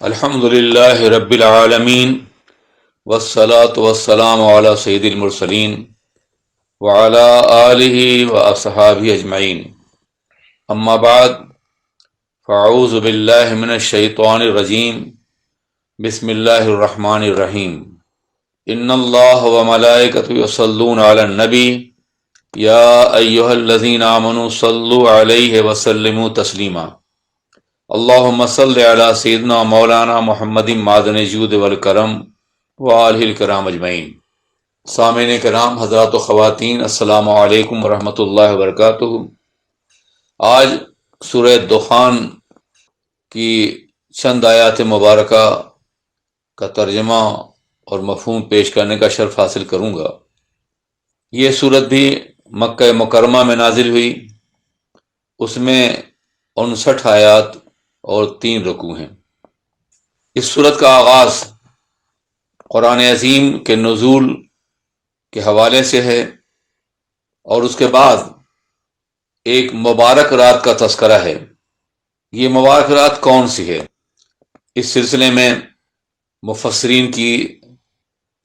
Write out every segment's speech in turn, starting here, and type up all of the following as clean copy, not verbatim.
الحمد للہ رب العالمین والصلاة والسلام علی سید المرسلین وعلی آلہ واصحابہ اجمعین، اما بعد فاعوذ باللہ من الشیطان الرجیم، بسم اللہ الرحمن الرحیم۔ ان اللہ وملائکتہ یصلون علی النبی یا ایہا الذین آمنوا صلوا علیہ وسلموا تسلیما۔ اللہم صل علی سیدنا مولانا محمد معدن جود والکرم وآلہ الکرام اجمعین۔ سامعین کرام، حضرات و خواتین، السلام علیکم ورحمۃ اللہ وبرکاتہ۔ آج سورہ دخان کی چند آیات مبارکہ کا ترجمہ اور مفہوم پیش کرنے کا شرف حاصل کروں گا۔ یہ سورت بھی مکہ مکرمہ میں نازل ہوئی، اس میں 59 آیات اور 3 رکوع ہیں۔ اس سورت کا آغاز قرآن عظیم کے نزول کے حوالے سے ہے، اور اس کے بعد ایک مبارک رات کا تذکرہ ہے۔ یہ مبارک رات کون سی ہے؟ اس سلسلے میں مفسرین کی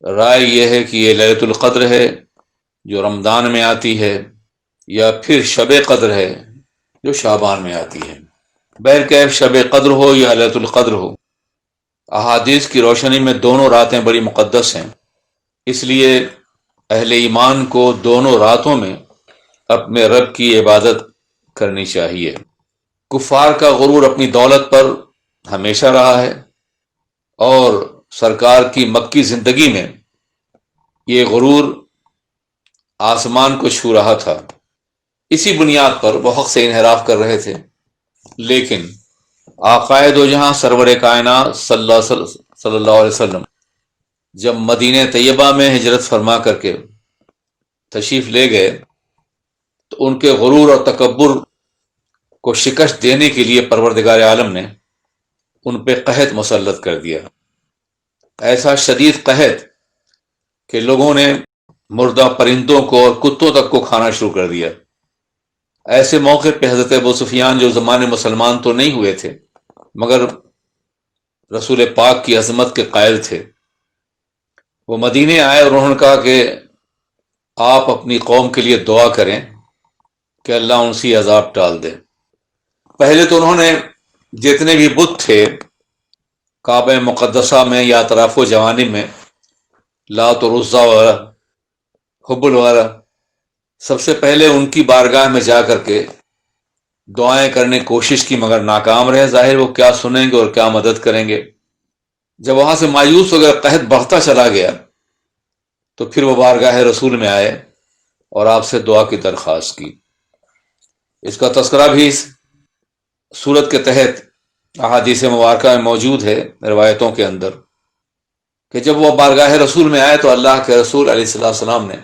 رائے یہ ہے کہ یہ لیلۃ القدر ہے جو رمضان میں آتی ہے، یا پھر شب قدر ہے جو شعبان میں آتی ہے۔ بہرکیف شب قدر ہو یا لیلۃ القدر ہو، احادیث کی روشنی میں دونوں راتیں بڑی مقدس ہیں، اس لیے اہل ایمان کو دونوں راتوں میں اپنے رب کی عبادت کرنی چاہیے۔ کفار کا غرور اپنی دولت پر ہمیشہ رہا ہے، اور سرکار کی مکی زندگی میں یہ غرور آسمان کو چھو رہا تھا۔ اسی بنیاد پر وہ حق سے انحراف کر رہے تھے، لیکن آقائے دو جہاں سرور کائنات صلی اللہ علیہ وسلم جب مدینہ طیبہ میں ہجرت فرما کر کے تشریف لے گئے، تو ان کے غرور اور تکبر کو شکست دینے کے لیے پروردگار عالم نے ان پہ قحط مسلط کر دیا۔ ایسا شدید قحط کہ لوگوں نے مردہ پرندوں کو اور کتوں تک کو کھانا شروع کر دیا۔ ایسے موقع پہ حضرت ابو سفیان، جو زمانے مسلمان تو نہیں ہوئے تھے مگر رسول پاک کی عظمت کے قائل تھے، وہ مدینے آئے اور انہوں نے کہا کہ آپ اپنی قوم کے لیے دعا کریں کہ اللہ ان سے عذاب ٹال دے۔ پہلے تو انہوں نے جتنے بھی بت تھے کعبہ مقدسہ میں یا اطراف و جوانب میں، لات و عزیٰ وغیرہ، حبل وغیرہ، سب سے پہلے ان کی بارگاہ میں جا کر کے دعائیں کرنے کی کوشش کی، مگر ناکام رہے۔ ظاہر وہ کیا سنیں گے اور کیا مدد کریں گے۔ جب وہاں سے مایوس ہو گئے، قحط بڑھتا چلا گیا، تو پھر وہ بارگاہ رسول میں آئے اور آپ سے دعا کی درخواست کی۔ اس کا تذکرہ بھی اس سورت کے تحت احادیث مبارکہ میں موجود ہے، روایتوں کے اندر، کہ جب وہ بارگاہ رسول میں آئے تو اللہ کے رسول علیہ السلام نے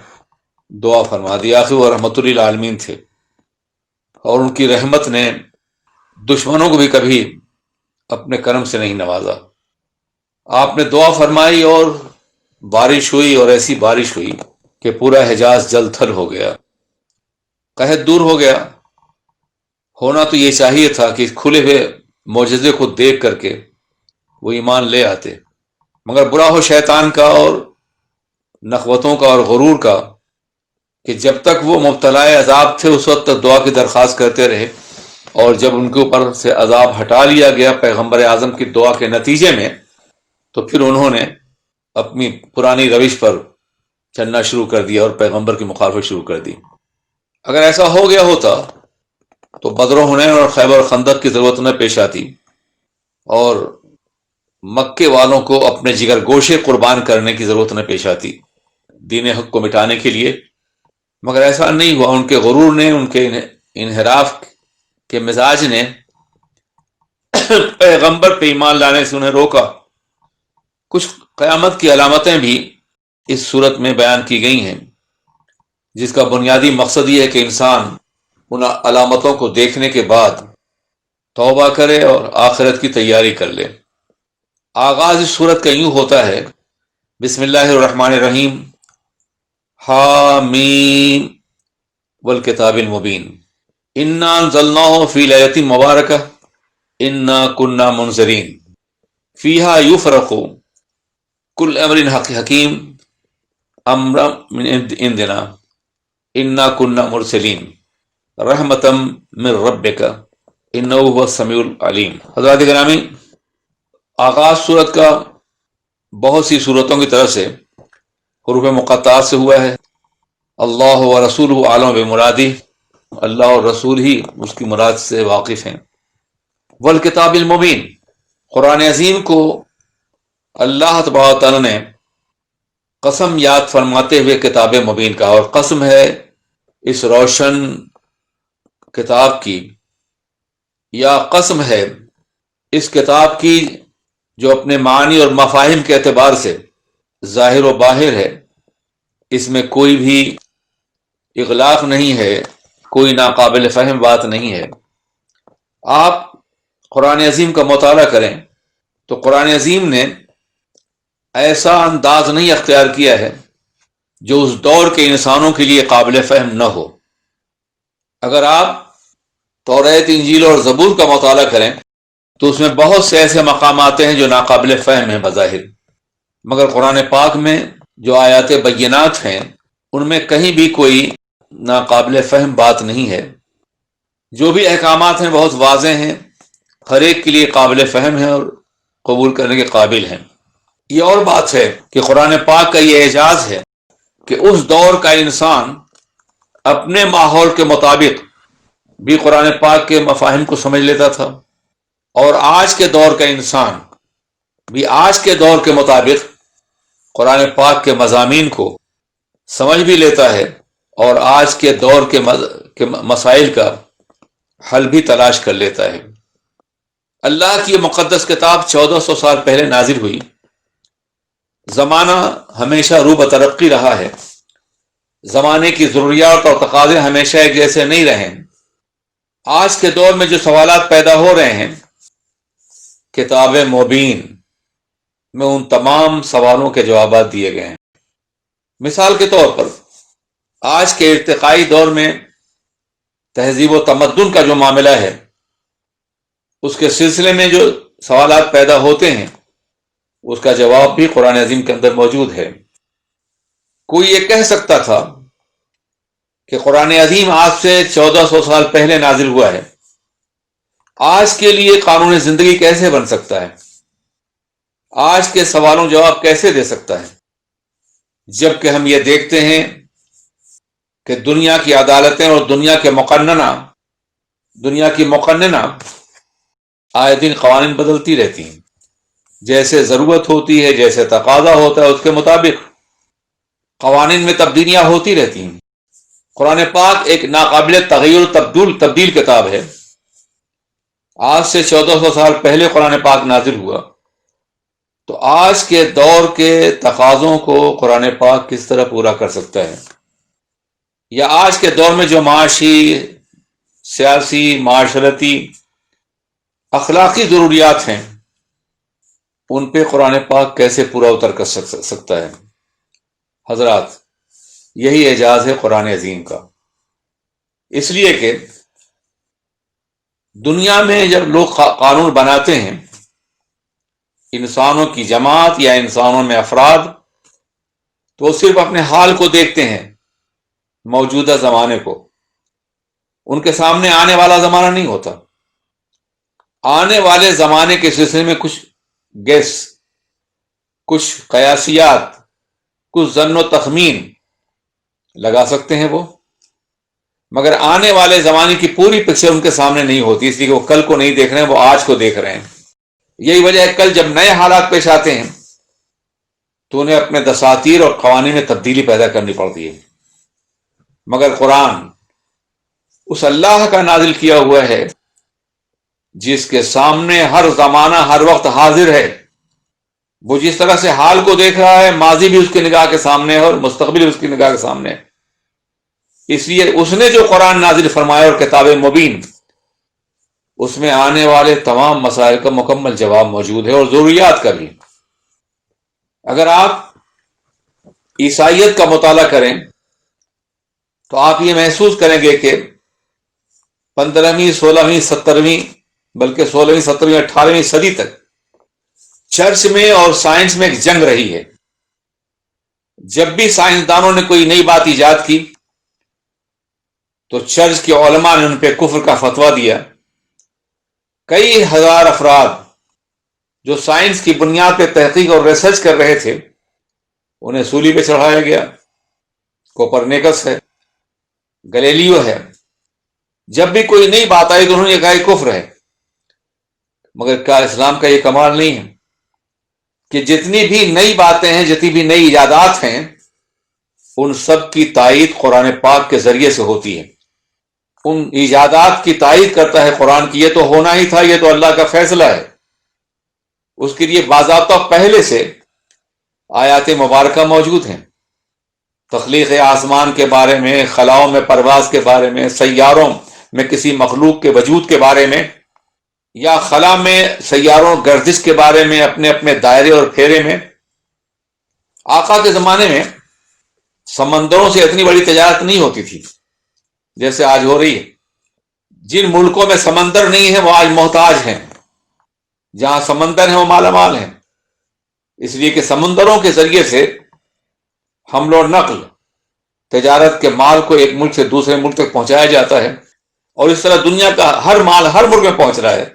دعا فرما دی۔ آخر وہ رحمت للعالمین تھے، اور ان کی رحمت نے دشمنوں کو بھی کبھی اپنے کرم سے نہیں نوازا۔ آپ نے دعا فرمائی اور بارش ہوئی، اور ایسی بارش ہوئی کہ پورا حجاز جل تھل ہو گیا، قحط دور ہو گیا۔ ہونا تو یہ چاہیے تھا کہ کھلے ہوئے معجزے کو دیکھ کر کے وہ ایمان لے آتے، مگر برا ہو شیطان کا اور نخوتوں کا اور غرور کا کہ جب تک وہ مبتلا عذاب تھے اس وقت تک دعا کی درخواست کرتے رہے، اور جب ان کے اوپر سے عذاب ہٹا لیا گیا پیغمبر اعظم کی دعا کے نتیجے میں، تو پھر انہوں نے اپنی پرانی روش پر چلنا شروع کر دیا اور پیغمبر کی مخالفت شروع کر دی۔ اگر ایسا ہو گیا ہوتا تو بدر و حنین اور خیبر و خندق کی ضرورت نہ پیش آتی، اور مکے والوں کو اپنے جگر گوشے قربان کرنے کی ضرورت نہ پیش آتی دین حق کو مٹانے کے لیے، مگر ایسا نہیں ہوا۔ ان کے غرور نے، ان کے انحراف کے مزاج نے پیغمبر پہ ایمان لانے سے انہیں روکا۔ کچھ قیامت کی علامتیں بھی اس صورت میں بیان کی گئی ہیں، جس کا بنیادی مقصد یہ ہے کہ انسان ان علامتوں کو دیکھنے کے بعد توبہ کرے اور آخرت کی تیاری کر لے۔ آغاز اس صورت کا یوں ہوتا ہے، بسم اللہ الرحمن الرحیم، حامیم والکتاب المبین، انا انزلناہ فی لیلۃ مبارکہ انا کنا منذرین۔ فیہا یفرق کل امر حکیم امر من عندنا انا کننا مرسلین رحمتا من ربک انہ هو السمیع العلیم۔ حضرات گرامی، آغاز صورت کا بہت سی صورتوں کی طرف سے حروف مقطعات سے ہوا ہے۔ اللہ و رسولہ عالم بمرادی، اللہ اور رسول ہی اس کی مراد سے واقف ہیں۔ والکتاب المبین، قرآن عظیم کو اللہ تبارک و تعالیٰ نے قسم یاد فرماتے ہوئے کتاب مبین کہا، اور قسم ہے اس روشن کتاب کی، یا قسم ہے اس کتاب کی جو اپنے معنی اور مفاہیم کے اعتبار سے ظاہر و باہر ہے، اس میں کوئی بھی اغلاق نہیں ہے، کوئی ناقابل فہم بات نہیں ہے۔ آپ قرآن عظیم کا مطالعہ کریں تو قرآن عظیم نے ایسا انداز نہیں اختیار کیا ہے جو اس دور کے انسانوں کے لیے قابل فہم نہ ہو۔ اگر آپ توریت، انجیل اور زبور کا مطالعہ کریں تو اس میں بہت سے ایسے مقامات ہیں جو ناقابل فہم ہیں بظاہر، مگر قرآن پاک میں جو آیات بینات ہیں ان میں کہیں بھی کوئی ناقابل فہم بات نہیں ہے۔ جو بھی احکامات ہیں بہت واضح ہیں، ہر ایک کے لیے قابل فہم ہیں اور قبول کرنے کے قابل ہیں۔ یہ اور بات ہے کہ قرآن پاک کا یہ اعجاز ہے کہ اس دور کا انسان اپنے ماحول کے مطابق بھی قرآن پاک کے مفاہیم کو سمجھ لیتا تھا، اور آج کے دور کا انسان بھی آج کے دور کے مطابق قرآن پاک کے مضامین کو سمجھ بھی لیتا ہے، اور آج کے دور کے مسائل کا حل بھی تلاش کر لیتا ہے۔ اللہ کی یہ مقدس کتاب 1400 سال پہلے نازل ہوئی۔ زمانہ ہمیشہ رو بترقی رہا ہے، زمانے کی ضروریات اور تقاضے ہمیشہ ایک جیسے نہیں رہے۔ آج کے دور میں جو سوالات پیدا ہو رہے ہیں، کتاب مبین میں ان تمام سوالوں کے جوابات دیے گئے ہیں۔ مثال کے طور پر آج کے ارتقائی دور میں تہذیب و تمدن کا جو معاملہ ہے، اس کے سلسلے میں جو سوالات پیدا ہوتے ہیں اس کا جواب بھی قرآن عظیم کے اندر موجود ہے۔ کوئی یہ کہہ سکتا تھا کہ قرآن عظیم آج سے 1400 سال پہلے نازل ہوا ہے، آج کے لیے قانون زندگی کیسے بن سکتا ہے، آج کے سوالوں جواب کیسے دے سکتا ہے، جبکہ ہم یہ دیکھتے ہیں کہ دنیا کی عدالتیں اور دنیا کی مقننہ آئے دن قوانین بدلتی رہتی ہیں، جیسے ضرورت ہوتی ہے، جیسے تقاضا ہوتا ہے، اس کے مطابق قوانین میں تبدیلیاں ہوتی رہتی ہیں۔ قرآن پاک ایک ناقابل تغیر تبدیل کتاب ہے۔ آج سے 1400 سال پہلے قرآن پاک نازل ہوا، تو آج کے دور کے تقاضوں کو قرآن پاک کس طرح پورا کر سکتا ہے، یا آج کے دور میں جو معاشی، سیاسی، معاشرتی، اخلاقی ضروریات ہیں ان پہ قرآن پاک کیسے پورا اتر کر سکتا ہے۔ حضرات، یہی اعجاز ہے قرآن عظیم کا۔ اس لیے کہ دنیا میں جب لوگ قانون بناتے ہیں، انسانوں کی جماعت یا انسانوں میں افراد، تو وہ صرف اپنے حال کو دیکھتے ہیں، موجودہ زمانے کو۔ ان کے سامنے آنے والا زمانہ نہیں ہوتا۔ آنے والے زمانے کے سلسلے میں کچھ گیس، کچھ قیاسیات، کچھ ظن و تخمین لگا سکتے ہیں وہ، مگر آنے والے زمانے کی پوری پکچر ان کے سامنے نہیں ہوتی، اس لیے کہ وہ کل کو نہیں دیکھ رہے ہیں، وہ آج کو دیکھ رہے ہیں۔ یہی وجہ ہے کل جب نئے حالات پیش آتے ہیں تو انہیں اپنے دساتیر اور قوانین میں تبدیلی پیدا کرنی پڑتی ہے، مگر قرآن اس اللہ کا نازل کیا ہوا ہے جس کے سامنے ہر زمانہ ہر وقت حاضر ہے۔ وہ جس طرح سے حال کو دیکھ رہا ہے، ماضی بھی اس کی نگاہ کے سامنے ہے اور مستقبل بھی اس کی نگاہ کے سامنے ہے۔ اس لیے اس نے جو قرآن نازل فرمایا اور کتاب مبین، اس میں آنے والے تمام مسائل کا مکمل جواب موجود ہے، اور ضروریات کا بھی۔ اگر آپ عیسائیت کا مطالعہ کریں تو آپ یہ محسوس کریں گے کہ 15ویں، 16ویں، 17ویں، بلکہ 16ویں، 17ویں، 18ویں صدی تک چرچ میں اور سائنس میں ایک جنگ رہی ہے. جب بھی سائنسدانوں نے کوئی نئی بات ایجاد کی تو چرچ کے علماء نے ان پہ کفر کا فتویٰ دیا. کئی ہزار افراد جو سائنس کی بنیاد پہ تحقیق اور ریسرچ کر رہے تھے انہیں سولی پہ چڑھایا گیا. کوپرنیکس ہے، گلیلیو ہے. جب بھی کوئی نئی بات آئی تو انہوں نے کہا یہ کفر ہے. مگر کیا اسلام کا یہ کمال نہیں ہے کہ جتنی بھی نئی باتیں ہیں، جتنی بھی نئی ایجادات ہیں، ان سب کی تائید قرآن پاک کے ذریعے سے ہوتی ہے. ان ایجادات کی تائید کرتا ہے قرآن کی یہ تو ہونا ہی تھا، یہ تو اللہ کا فیصلہ ہے. اس کے لیے باضابطہ پہلے سے آیات مبارکہ موجود ہیں. تخلیق آسمان کے بارے میں، خلاؤں میں پرواز کے بارے میں، سیاروں میں کسی مخلوق کے وجود کے بارے میں، یا خلا میں سیاروں گردش کے بارے میں، اپنے اپنے دائرے اور پھیرے میں. آقا کے زمانے میں سمندروں سے اتنی بڑی تجارت نہیں ہوتی تھی جیسے آج ہو رہی ہے. جن ملکوں میں سمندر نہیں ہے وہ آج محتاج ہیں، جہاں سمندر ہیں وہ مالا مال ہیں. اس لیے کہ سمندروں کے ذریعے سے حمل و نقل، تجارت کے مال کو ایک ملک سے دوسرے ملک تک پہنچایا جاتا ہے، اور اس طرح دنیا کا ہر مال ہر ملک میں پہنچ رہا ہے.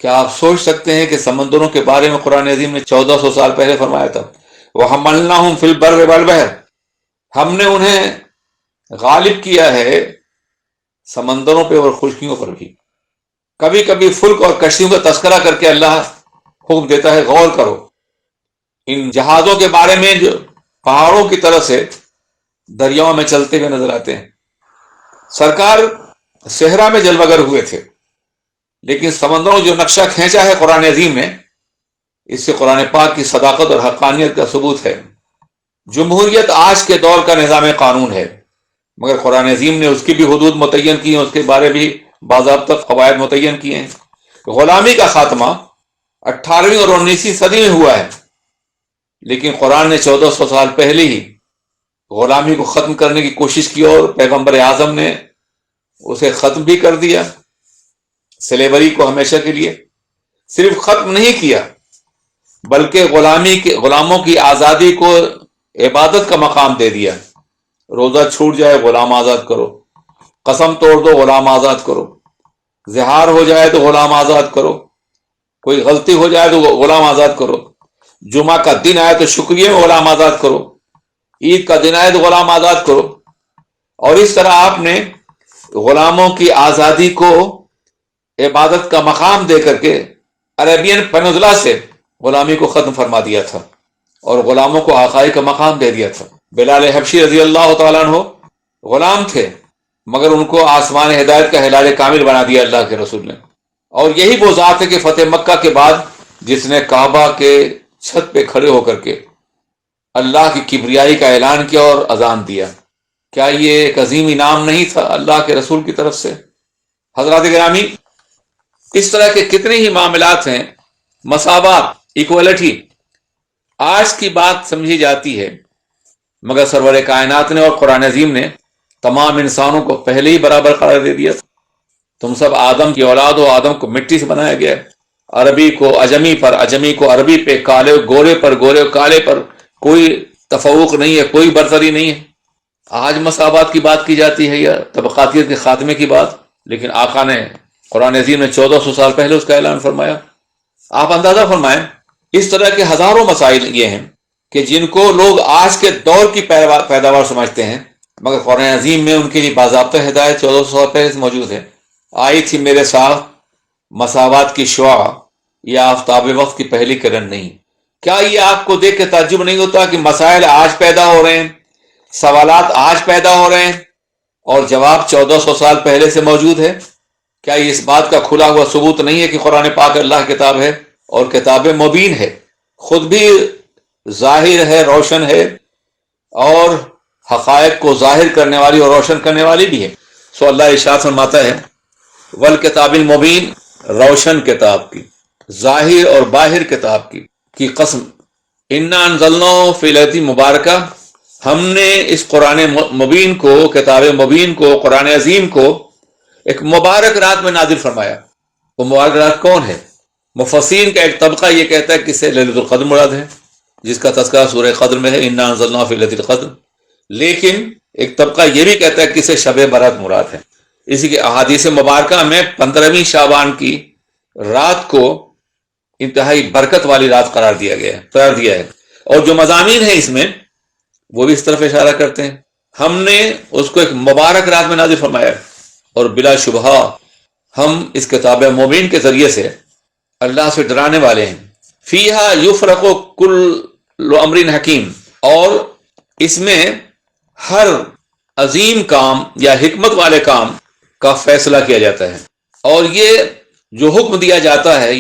کیا آپ سوچ سکتے ہیں کہ سمندروں کے بارے میں قرآن عظیم نے 1400 سال پہلے فرمایا تھا وَحَمَلْنَاهُمْ فِي الْبَرِّ وَالْبَحْرِ، ہم نے انہیں غالب کیا ہے سمندروں پہ اور خشکیوں پر بھی. کبھی کبھی فلک اور کشتیوں کا تذکرہ کر کے اللہ حکم دیتا ہے غور کرو. ان جہازوں کے بارے میں جو پہاڑوں کی طرف سے دریاؤں میں چلتے ہوئے نظر آتے ہیں. سرکار صحرا میں جلوہ گر ہوئے تھے، لیکن سمندروں جو نقشہ کھینچا ہے قرآن عظیم نے، اس سے قرآن پاک کی صداقت اور حقانیت کا ثبوت ہے. جمہوریت آج کے دور کا نظام قانون ہے، مگر قرآن عظیم نے اس کی بھی حدود متعین کی ہیں، اس کے بارے بھی باضابطہ قواعد متعین کیے ہیں. غلامی کا خاتمہ 18ویں اور 19ویں صدی میں ہوا ہے، لیکن قرآن نے 1400 سال پہلے ہی غلامی کو ختم کرنے کی کوشش کی، اور پیغمبر اعظم نے اسے ختم بھی کر دیا. سلیوری کو ہمیشہ کے لیے صرف ختم نہیں کیا، بلکہ غلاموں کی آزادی کو عبادت کا مقام دے دیا. روزہ چھوٹ جائے غلام آزاد کرو، قسم توڑ دو غلام آزاد کرو، زہار ہو جائے تو غلام آزاد کرو، کوئی غلطی ہو جائے تو غلام آزاد کرو، جمعہ کا دن آئے تو شکریہ میں غلام آزاد کرو، عید کا دن آئے تو غلام آزاد کرو. اور اس طرح آپ نے غلاموں کی آزادی کو عبادت کا مقام دے کر کے عربین پینزلا سے غلامی کو ختم فرما دیا تھا اور غلاموں کو آقائی کا مقام دے دیا تھا. بلال حبشی رضی اللہ تعالیٰ عنہ غلام تھے، مگر ان کو آسمان ہدایت کا ہلال کامل بنا دیا اللہ کے رسول نے. اور یہی وہ ذات ہے کہ فتح مکہ کے بعد جس نے کعبہ کے چھت پہ کھڑے ہو کر کے اللہ کی کبریائی کا اعلان کیا اور اذان دیا. کیا یہ ایک عظیم انعام نہیں تھا اللہ کے رسول کی طرف سے؟ حضرات گرامی، اس طرح کے کتنے ہی معاملات ہیں. مساوات، ایکوالٹی آج کی بات سمجھی جاتی ہے، مگر سرور کائنات نے اور قرآن عظیم نے تمام انسانوں کو پہلے ہی برابر قرار دے دیا. تم سب آدم کی اولاد ہو، آدم کو مٹی سے بنایا گیا ہے. عربی کو عجمی پر، عجمی کو عربی پہ، کالے گورے پر، گورے کالے پر کوئی تفوق نہیں ہے، کوئی برتری نہیں ہے. آج مساوات کی بات کی جاتی ہے یا طبقاتیت کے خاتمے کی بات، لیکن آقا نے قرآن عظیم نے 1400 سال پہلے اس کا اعلان فرمایا. آپ اندازہ فرمائیں، اس طرح کے ہزاروں مسائل یہ ہیں کہ جن کو لوگ آج کے دور کی پیداوار سمجھتے ہیں، مگر قرآن عظیم میں ان کے لیے باضابطہ ہدایت 1400 سال پہلے سے موجود ہے. آئی تھی میرے ساتھ مساوات کی شعاع، یہ آفتاب وقت کی پہلی کرن نہیں. کیا یہ آپ کو دیکھ کے تعجب نہیں ہوتا کہ مسائل آج پیدا ہو رہے ہیں، سوالات آج پیدا ہو رہے ہیں اور جواب 1400 سال پہلے سے موجود ہے؟ کیا یہ اس بات کا کھلا ہوا ثبوت نہیں ہے کہ قرآن پاک اللہ کتاب ہے اور کتاب مبین ہے، خود بھی ظاہر ہے، روشن ہے، اور حقائق کو ظاہر کرنے والی اور روشن کرنے والی بھی ہے؟ سو اللہ ارشاد فرماتا ہے والکتاب المبین، روشن کتاب کی، ظاہر اور باہر کتاب کی قسم، انا انزلناہ فی لیلۃ مبارکہ، ہم نے اس قرآن مبین کو، کتاب مبین کو، قرآن عظیم کو ایک مبارک رات میں نازل فرمایا. وہ مبارک رات کون ہے؟ مفسرین کا ایک طبقہ یہ کہتا ہے کہ اس سے لیلۃ القدر مراد ہے، جس کا تذکرہ سورہ قدر میں ہے، انا انزلناہ فی لیلۃ القدر. لیکن ایک طبقہ یہ بھی کہتا ہے کہ اس سے شب برات مراد ہے. اسی کے احادیث مبارکہ میں 15ویں شعبان کی رات کو انتہائی برکت والی رات قرار دیا ہے. اور جو مضامین ہیں اس میں وہ بھی اس طرف اشارہ کرتے ہیں. ہم نے اس کو ایک مبارک رات میں نازل فرمایا ہے، اور بلا شبہ ہم اس کتاب مومن کے ذریعے سے اللہ سے ڈرانے والے ہیں. فیہا یفرق کل امر حکیم، اور اس میں ہر عظیم کام یا حکمت والے کام کا فیصلہ کیا جاتا ہے. اور یہ جو حکم دیا جاتا ہے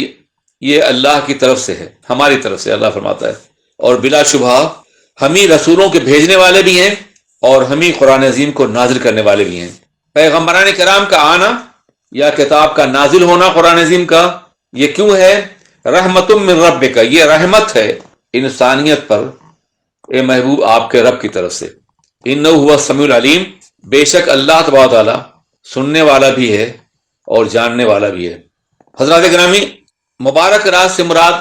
یہ اللہ کی طرف سے ہے، ہماری طرف سے. اللہ فرماتا ہے اور بلا شبہ ہم ہی رسولوں کے بھیجنے والے بھی ہیں اور ہم ہی قرآن عظیم کو نازل کرنے والے بھی ہیں. پیغمبران کرام کا آنا یا کتاب کا نازل ہونا قرآن عظیم کا، یہ کیوں ہے؟ رحمت من ربک، یہ رحمت ہے انسانیت پر اے محبوب آپ کے رب کی طرف سے. انہ هو السمیع العلیم، بے شک اللہ تبارک و تعالی سننے والا بھی ہے اور جاننے والا بھی ہے. حضرات گرامی، مبارک رات سے مراد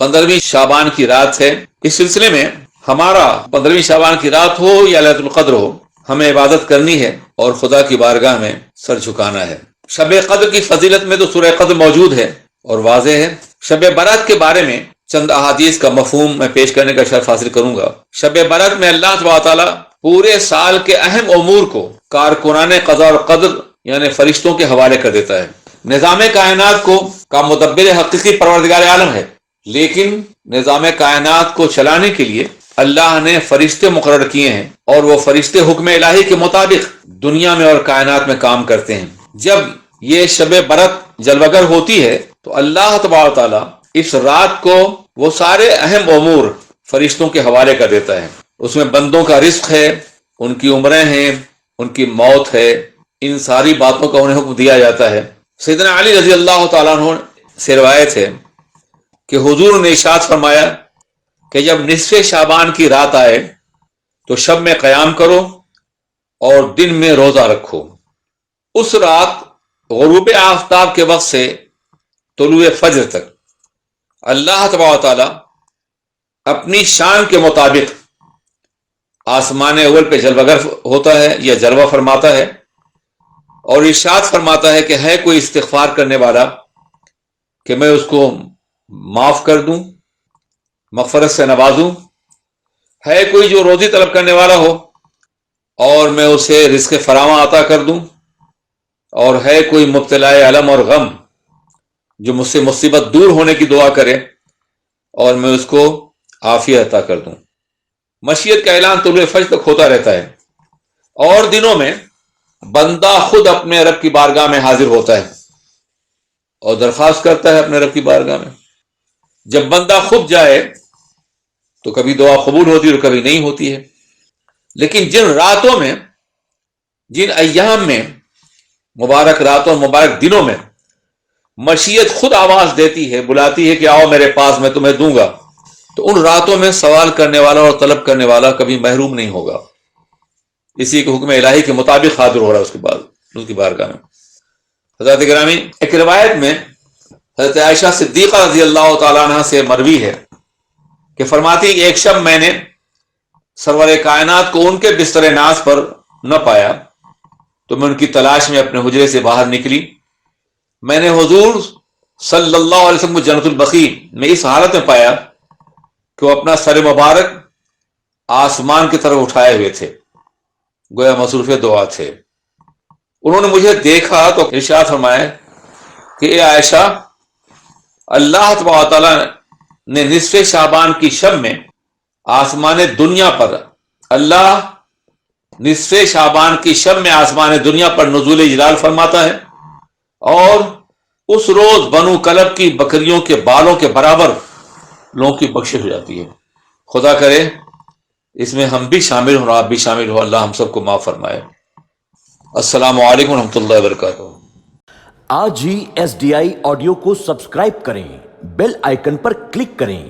15ویں شعبان کی رات ہے. اس سلسلے میں ہمارا 15ویں شعبان کی رات ہو یا لیلۃ القدر ہو، ہمیں عبادت کرنی ہے اور خدا کی بارگاہ میں سر جھکانا ہے. شب قدر کی فضیلت میں تو سورہ قدر موجود ہے اور واضح ہے. شب برات کے بارے میں چند احادیث کا مفہوم میں پیش کرنے کا شرف حاصل کروں گا. شب برات میں اللہ تبارک و تعالی پورے سال کے اہم امور کو کارکنان قضاء اور قدر یعنی فرشتوں کے حوالے کر دیتا ہے. نظام کائنات کا مدبر حقیقی پروردگار عالم ہے، لیکن نظام کائنات کو چلانے کے لیے اللہ نے فرشتے مقرر کیے ہیں، اور وہ فرشتے حکم الہی کے مطابق دنیا میں اور کائنات میں کام کرتے ہیں. جب یہ شب برات جلوگر ہوتی ہے تو اللہ تبارک و تعالی اس رات کو وہ سارے اہم امور فرشتوں کے حوالے کر دیتا ہے. اس میں بندوں کا رزق ہے، ان کی عمریں ہیں، ان کی موت ہے، ان ساری باتوں کا انہیں حکم دیا جاتا ہے. سیدنا علی رضی اللہ تعالیٰ عنہ سے روایت ہے کہ حضور نے ارشاد فرمایا کہ جب نصف شعبان کی رات آئے تو شب میں قیام کرو اور دن میں روزہ رکھو. اس رات غروب آفتاب کے وقت سے طلوع فجر تک اللہ تبارک و تعالی اپنی شان کے مطابق آسمان اول پہ جلوگر ہوتا ہے یا جلوہ فرماتا ہے، اور ارشاد فرماتا ہے کہ ہے کوئی استغفار کرنے والا کہ میں اس کو معاف کر دوں، مغفرت سے نوازوں. ہے کوئی جو روزی طلب کرنے والا ہو اور میں اسے رزق فراواں عطا کر دوں. اور ہے کوئی مبتلا علم اور غم جو مجھ سے مصیبت دور ہونے کی دعا کرے اور میں اس کو عافیت عطا کر دوں. مشیت کا اعلان طلوع فجر تک ہوتا رہتا ہے، اور دنوں میں بندہ خود اپنے رب کی بارگاہ میں حاضر ہوتا ہے اور درخواست کرتا ہے اپنے رب کی بارگاہ میں. جب بندہ خود جائے تو کبھی دعا قبول ہوتی ہے اور کبھی نہیں ہوتی ہے. لیکن جن راتوں میں، جن ایام میں، مبارک راتوں مبارک دنوں میں مشیت خود آواز دیتی ہے، بلاتی ہے کہ آؤ میرے پاس میں تمہیں دوں گا، تو ان راتوں میں سوال کرنے والا اور طلب کرنے والا کبھی محروم نہیں ہوگا. اسی کے حکم الہی کے مطابق حاضر ہو رہا ہے اس کے بعد اس کی بارگاہ میں. حضرات گرامی، ایک روایت میں حضرت عائشہ صدیقہ رضی اللہ تعالیٰ عنہ سے مروی ہے کہ فرماتی ایک شب میں نے سرور کائنات کو ان کے بستر ناز پر نہ پایا تو میں ان کی تلاش میں اپنے حجرے سے باہر نکلی. میں نے حضور صلی اللہ علیہ وسلم کو جنت البقیع میں اس حالت میں پایا کہ وہ اپنا سر مبارک آسمان کی طرف اٹھائے ہوئے تھے، گویا مصروف دعا تھے. انہوں نے مجھے دیکھا تو ارشاد فرمایا کہ اے عائشہ، اللہ تبارک تعالیٰ نے نصف شعبان کی شب میں آسمان دنیا پر، اللہ نصف شعبان کی شب میں آسمان دنیا پر نزول جلال فرماتا ہے، اور اس روز بنو کلب کی بکریوں کے بالوں کے برابر لوگوں کی بخشش ہو جاتی ہے. خدا کرے اس میں ہم بھی شامل ہوں، آپ بھی شامل ہو. اللہ ہم سب کو معاف فرمائے. السلام علیکم ورحمۃ اللہ وبرکاتہ. آج ہی SDI آڈیو کو سبسکرائب کریں، بیل آئیکن پر کلک کریں.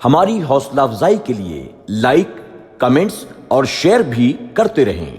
ہماری حوصلہ افزائی کے لیے لائک، کمنٹس اور شیئر بھی کرتے رہیں.